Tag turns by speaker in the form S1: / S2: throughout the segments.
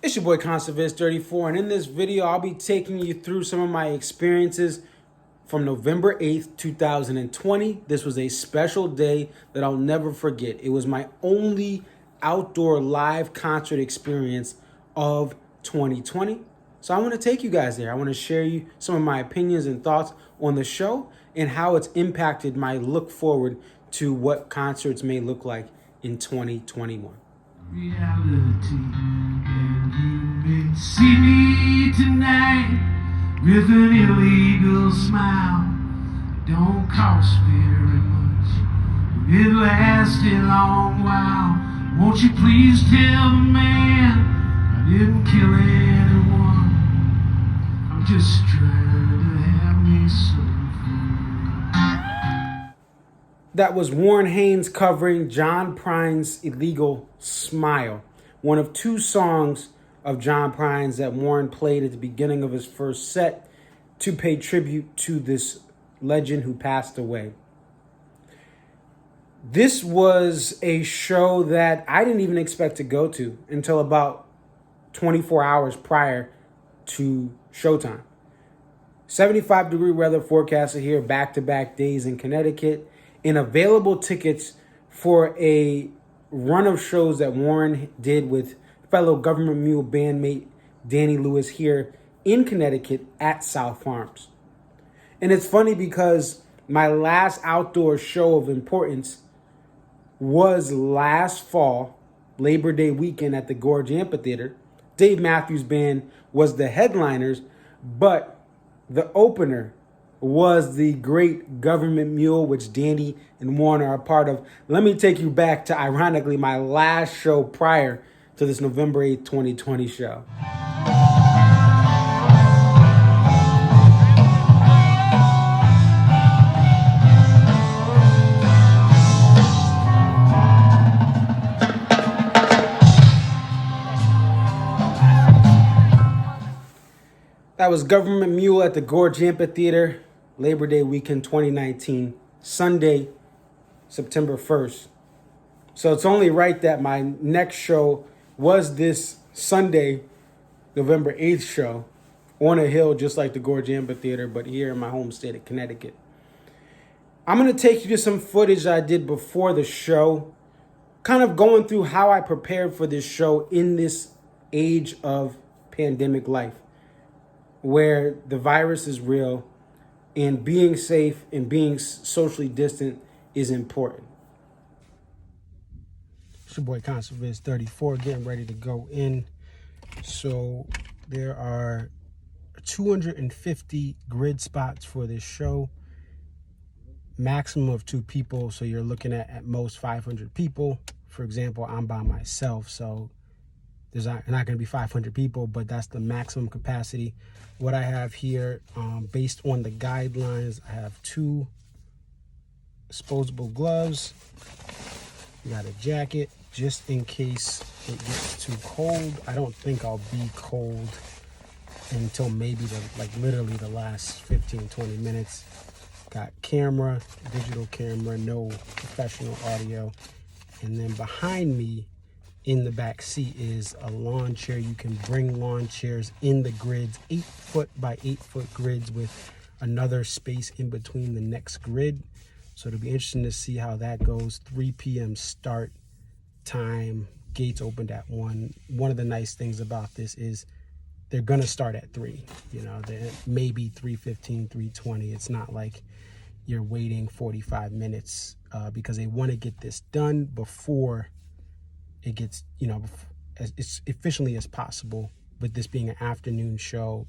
S1: It's your boy Conservist34, and in this video I'll be taking you through some of my experiences from November 8th, 2020. This was a special day that I'll never forget. It was my only outdoor live concert experience of 2020. So I want to take you guys there. I want to share you some of my opinions and thoughts on the show and how it's impacted my look forward to what concerts may look like in 2021.
S2: Reality, and you may see me tonight with an illegal smile. Don't cost very much, it lasts a long while. Won't you please tell the man I didn't kill anyone? I'm just trying to have me some fun.
S1: That was Warren Haynes covering John Prine's Illegal Smile, one of two songs of John Prine's that Warren played at the beginning of his first set to pay tribute to this legend who passed away. This was a show that I didn't even expect to go to until about 24 hours prior to showtime. 75-degree weather forecasted here, back-to-back days in Connecticut, and available tickets for a run of shows that Warren did with fellow Government Mule bandmate Danny Lewis here in Connecticut at South Farms. And it's funny because my last outdoor show of importance was last fall, Labor Day weekend at the Gorge Amphitheater. Dave Matthews Band was the headliners, but the opener was the great Government Mule, which Danny and Warren are a part of. Let me take you back to, ironically, my last show prior to this November 8th, 2020 show. That was Government Mule at the Gorge Amphitheater, Labor Day weekend 2019, Sunday, September 1st. So it's only right that my next show was this Sunday, November 8th show on a hill just like the Gorge Amphitheater, but here in my home state of Connecticut. I'm going to take you to some footage I did before the show, kind of going through how I prepared for this show in this age of pandemic life, where the virus is real and being safe and being socially distant is important. It's your boy Conservist34 getting ready to go in. So there are 250 grid spots for this show, maximum of 2 people. So you're looking at most 500 people. For example, I'm by myself, so there's not going to be 500 people, but that's the maximum capacity. What I have here, based on the guidelines, I have 2 disposable gloves. We got a jacket just in case it gets too cold. I don't think I'll be cold until maybe literally the last 15, 20 minutes. Got camera, digital camera, no professional audio. And then behind me, in the back seat, is a lawn chair. You can bring lawn chairs in the grids, 8-foot by 8-foot grids with another space in between the next grid. So it'll be interesting to see how that goes. 3 p.m. start time, gates opened at 1. One of the nice things about this is they're gonna start at 3. You know, maybe 3:15, 3:20. It's not like you're waiting 45 minutes because they want to get this done before it gets, as efficiently as possible. With this being an afternoon show,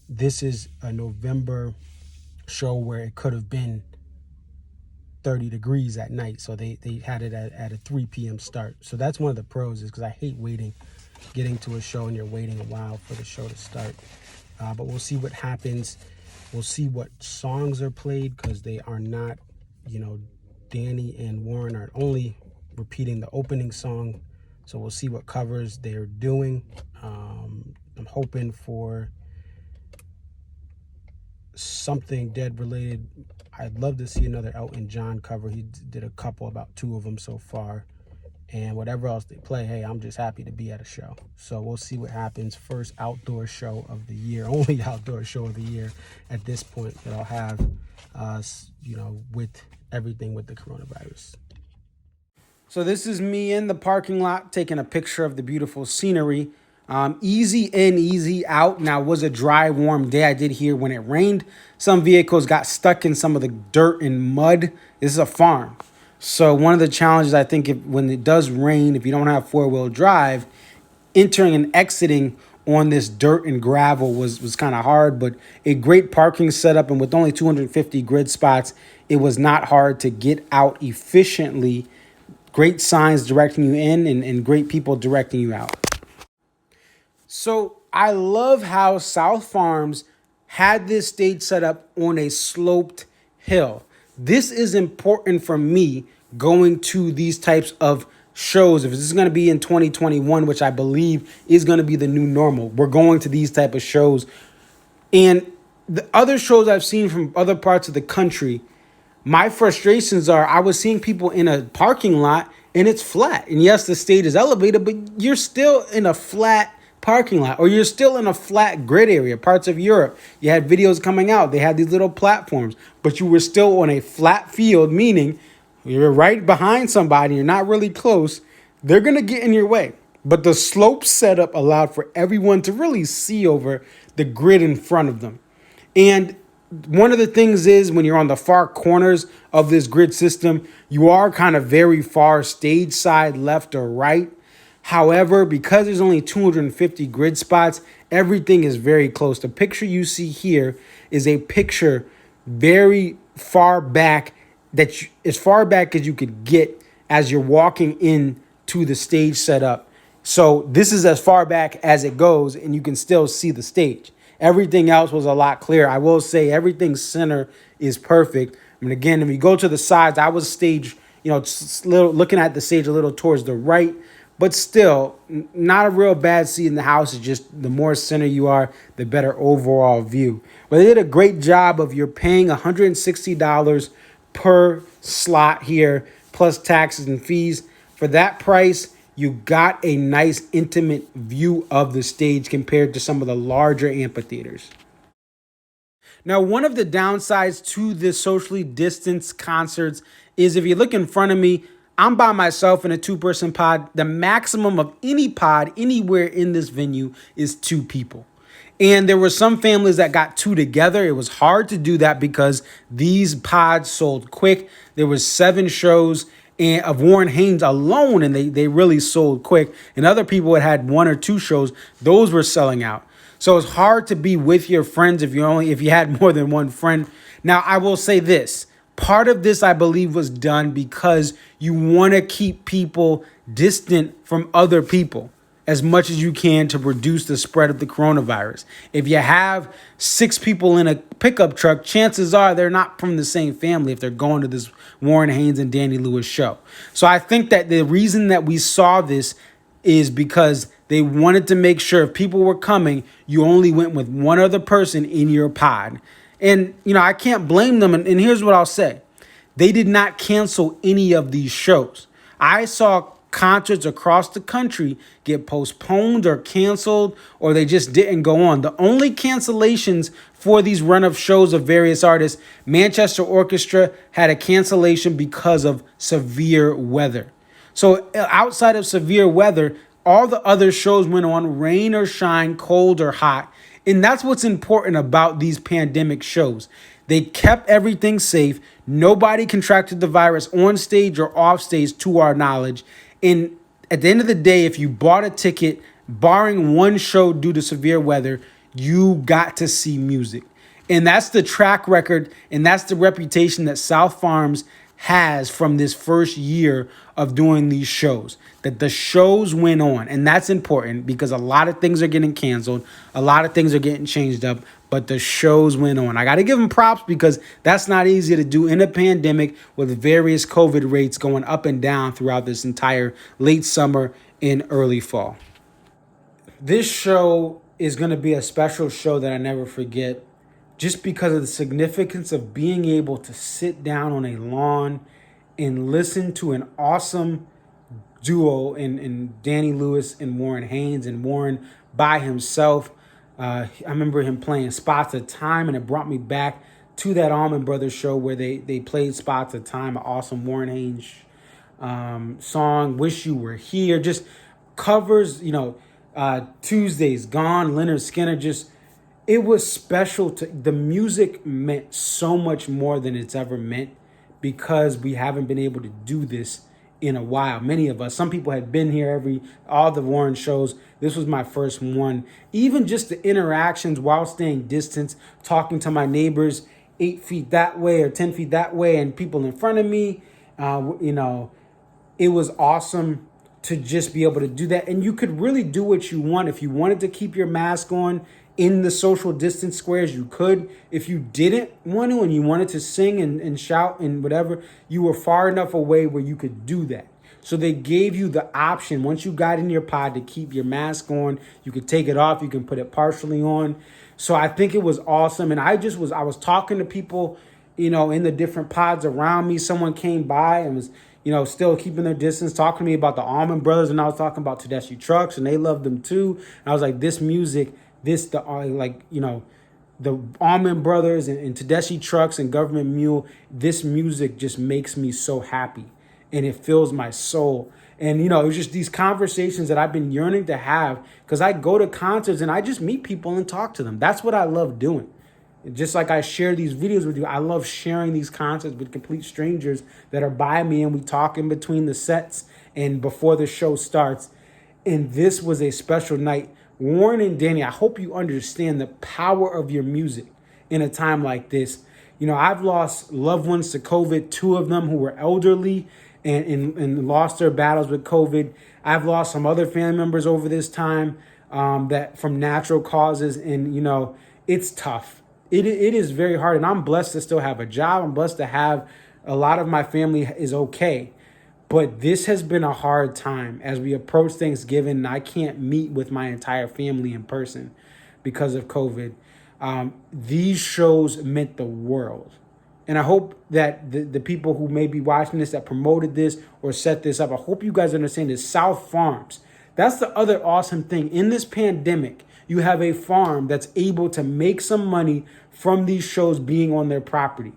S1: this is a November show where it could have been 30 degrees at night. So they had it at a 3 p.m. start. So that's one of the pros, is because I hate getting to a show and you're waiting a while for the show to start. But we'll see what happens. We'll see what songs are played, because they are not, Danny and Warren are only repeating the opening song. So we'll see what covers they're doing. I'm hoping for something Dead related. I'd love to see another Elton John cover. He did a couple, about 2 of them so far. And whatever else they play, hey, I'm just happy to be at a show. So we'll see what happens. First outdoor show of the year, only outdoor show of the year at this point that I'll have, with everything with the coronavirus. So this is me in the parking lot taking a picture of the beautiful scenery. Easy in, easy out. Now, it was a dry, warm day. I did hear when it rained, some vehicles got stuck in some of the dirt and mud. This is a farm. So one of the challenges, I think, when it does rain, if you don't have four-wheel drive, entering and exiting on this dirt and gravel was kind of hard, but a great parking setup. And with only 250 grid spots, it was not hard to get out efficiently. Great signs directing you in and great people directing you out. So I love how South Farms had this stage set up on a sloped hill. This is important for me going to these types of shows. If this is going to be in 2021, which I believe is going to be the new normal, we're going to these type of shows. And the other shows I've seen from other parts of the country, my frustrations are I was seeing people in a parking lot and it's flat. And yes, the stage is elevated, but you're still in a flat parking lot, or you're still in a flat grid area. Parts of Europe, you had videos coming out. They had these little platforms, but you were still on a flat field, meaning you're right behind somebody. You're not really close. They're going to get in your way. But the slope setup allowed for everyone to really see over the grid in front of them. And one of the things is when you're on the far corners of this grid system, you are kind of very far stage side, left or right. However, because there's only 250 grid spots, everything is very close. The picture you see here is a picture very far back, as far back as you could get as you're walking in to the stage setup. So this is as far back as it goes, and you can still see the stage. Everything else was a lot clearer. I will say everything center is perfect. I mean, again, if you go to the sides, I was looking at the stage a little towards the right, but still not a real bad seat in the house. It's just the more center you are, the better overall view. But they did a great job of you're paying $160 per slot here, plus taxes and fees. For that price, you got a nice intimate view of the stage compared to some of the larger amphitheaters. Now, one of the downsides to the socially distanced concerts is if you look in front of me, I'm by myself in a two-person pod. The maximum of any pod anywhere in this venue is 2 people. And there were some families that got 2 together. It was hard to do that because these pods sold quick. There was 7 shows of Warren Haynes alone, and they really sold quick. And other people had 1 or 2 shows. Those were selling out. So it's hard to be with your friends if you had more than one friend. Now, I will say this. Part of this, I believe, was done because you want to keep people distant from other people as much as you can to reduce the spread of the coronavirus. If you have 6 people in a pickup truck, chances are they're not from the same family if they're going to this Warren Haynes and Danny Lewis show. So I think that the reason that we saw this is because they wanted to make sure if people were coming, you only went with one other person in your pod. And, I can't blame them. And here's what I'll say. They did not cancel any of these shows. I saw concerts across the country get postponed or canceled, or they just didn't go on. The only cancellations for these run of shows of various artists, Manchester Orchestra had a cancellation because of severe weather. So outside of severe weather, all the other shows went on, rain or shine, cold or hot. And that's what's important about these pandemic shows. They kept everything safe. Nobody contracted the virus on stage or off stage to our knowledge. And at the end of the day, if you bought a ticket, barring one show due to severe weather, you got to see music. And that's the track record, and that's the reputation that South Farms has from this first year of doing these shows, that the shows went on. And that's important because a lot of things are getting canceled. A lot of things are getting changed up, but the shows went on. I got to give them props because that's not easy to do in a pandemic with various COVID rates going up and down throughout this entire late summer and early fall. This show is going to be a special show that I never forget, just because of the significance of being able to sit down on a lawn and listen to an awesome duo in Danny Lewis and Warren Haynes, and Warren by himself. I remember him playing Spots of Time, and it brought me back to that Allman Brothers show where they played Spots of Time, an awesome Warren Haynes song. Wish You Were Here, just covers, Tuesdays Gone, Leonard Skinner. Just, it was special. The music meant so much more than it's ever meant, because we haven't been able to do this in a while. Many of us, some people had been here all the Warren shows. This was my first one. Even just the interactions while staying distance, talking to my neighbors 8 feet that way or 10 feet that way, and people in front of me. It was awesome to just be able to do that. And you could really do what you want. If you wanted to keep your mask on in the social distance squares, you could. If you didn't want to and you wanted to sing and shout and whatever, you were far enough away where you could do that. So they gave you the option, once you got in your pod, to keep your mask on. You could take it off. You can put it partially on. So I think it was awesome. And I was talking to people, in the different pods around me. Someone came by and was, still keeping their distance, talking to me about the Allman Brothers. And I was talking about Tedeschi Trucks, and they loved them too. And I was like, this music, the Allman Brothers and Tedeschi Trucks and Government Mule, this music just makes me so happy, and it fills my soul. And, it was just these conversations that I've been yearning to have, because I go to concerts and I just meet people and talk to them. That's what I love doing. Just like I share these videos with you, I love sharing these concerts with complete strangers that are by me, and we talk in between the sets and before the show starts. And this was a special night. Warren and Danny, I hope you understand the power of your music in a time like this. I've lost loved ones to COVID, 2 of them who were elderly and lost their battles with COVID. I've lost some other family members over this time that from natural causes. And, it's tough. It is very hard. And I'm blessed to still have a job. I'm blessed to have a lot of my family is okay. But this has been a hard time as we approach Thanksgiving, and I can't meet with my entire family in person because of COVID. These shows meant the world. And I hope that the people who may be watching this, that promoted this or set this up, I hope you guys understand this. South Farms, that's the other awesome thing. In this pandemic, you have a farm that's able to make some money from these shows being on their property.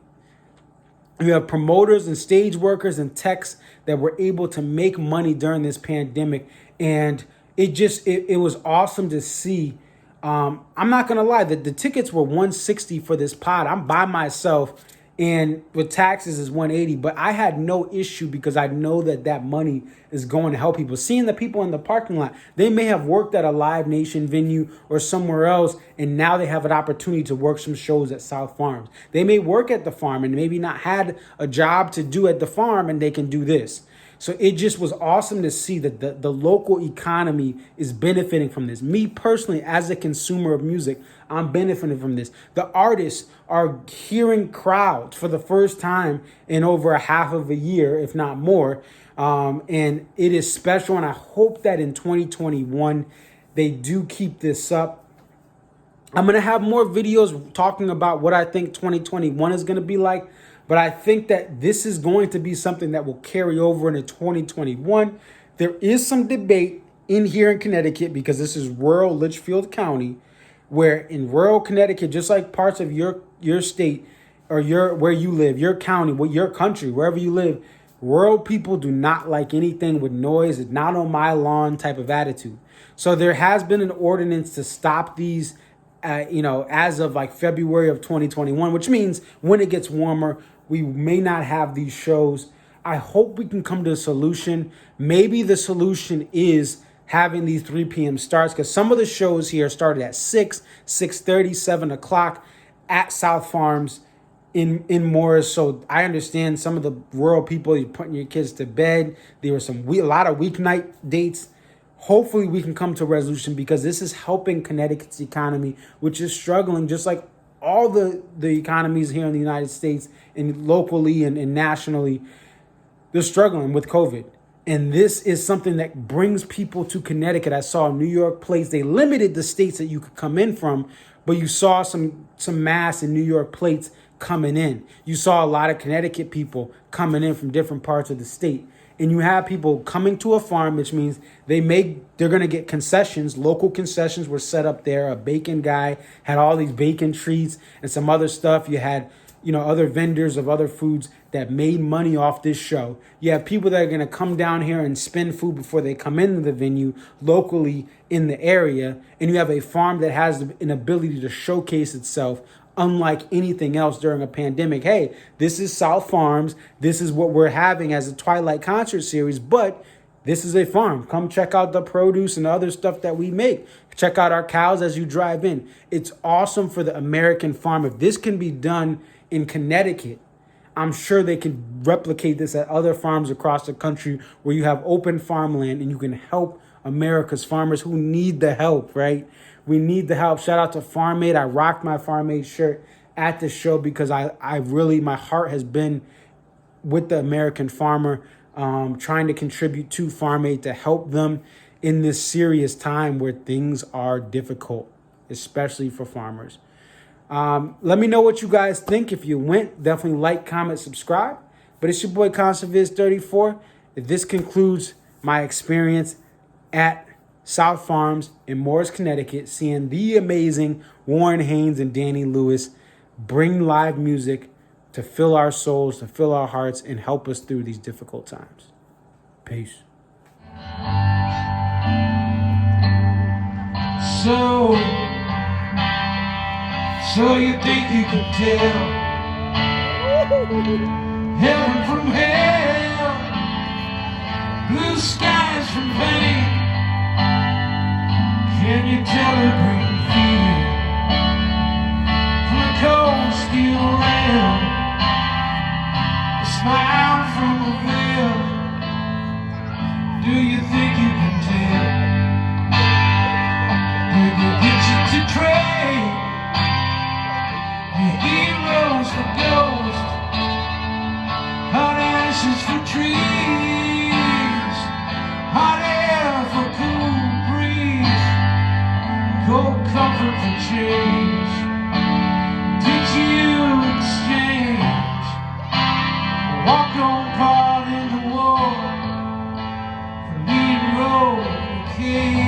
S1: You have promoters and stage workers and techs that were able to make money during this pandemic. And it was awesome to see. I'm not going to lie, the tickets were $160 for this pod. I'm by myself, and with taxes is $180, but I had no issue because I know that money is going to help people. Seeing the people in the parking lot, they may have worked at a Live Nation venue or somewhere else, and now they have an opportunity to work some shows at South Farms. They may work at the farm and maybe not had a job to do at the farm, and they can do this. So it just was awesome to see that the local economy is benefiting from this. Me personally, as a consumer of music, I'm benefiting from this. The artists are hearing crowds for the first time in over a half of a year, if not more. And it is special. And I hope that in 2021, they do keep this up. I'm going to have more videos talking about what I think 2021 is going to be like. But I think that this is going to be something that will carry over into 2021. There is some debate in here in Connecticut, because this is rural Litchfield County, where in rural Connecticut, just like parts of your state or where you live, your county, your country, wherever you live, rural people do not like anything with noise. It's not on my lawn type of attitude. So there has been an ordinance to stop these as of like February of 2021, which means when it gets warmer, we may not have these shows. I hope we can come to a solution. Maybe the solution is having these 3 p.m. starts, because some of the shows here started at 6, 6:30, 7 o'clock at South Farms in Morris. So I understand some of the rural people, you're putting your kids to bed. There were a lot of weeknight dates. Hopefully we can come to a resolution, because this is helping Connecticut's economy, which is struggling just like all the economies here in the United States and locally and nationally. They're struggling with COVID. And this is something that brings people to Connecticut. I saw New York plates. They limited the states that you could come in from, but you saw some mass in New York plates coming in. You saw a lot of Connecticut people coming in from different parts of the state. and you have people coming to a farm, which means they're going to get concessions. Local concessions were set up there. A bacon guy had all these bacon treats and some other stuff. You had, other vendors of other foods that made money off this show. You have people that are going to come down here and spend food before they come into the venue locally in the area. And you have a farm that has an ability to showcase itself unlike anything else during a pandemic. Hey, this is South Farms. This is what we're having as a Twilight concert series, but this is a farm. Come check out the produce and other stuff that we make. Check out our cows as you drive in. It's awesome for the American farm. If this can be done in Connecticut, I'm sure they can replicate this at other farms across the country where you have open farmland and you can help America's farmers who need the help, right? We need the help. Shout out to Farm Aid. I rocked my Farm Aid shirt at the show because I really, my heart has been with the American farmer, trying to contribute to Farm Aid to help them in this serious time where things are difficult, especially for farmers. Let me know what you guys think. If you went, definitely like, comment, subscribe. But it's your boy ConserViz34. This concludes my experience at South Farms in Morris, Connecticut, seeing the amazing Warren Haynes and Danny Lewis bring live music to fill our souls, to fill our hearts, and help us through these difficult times. Peace.
S2: So you think you can tell heaven from hell, blue skies from pain? Can you tell a green field from a cold steel rail, a smile from a veil? Do you think you can tell? Did they get you to trade your heroes for ghosts, hot ashes for trees, hot air for cool breeze, cold comfort for change? Did you exchange a walk-on part in the war for Negro cage?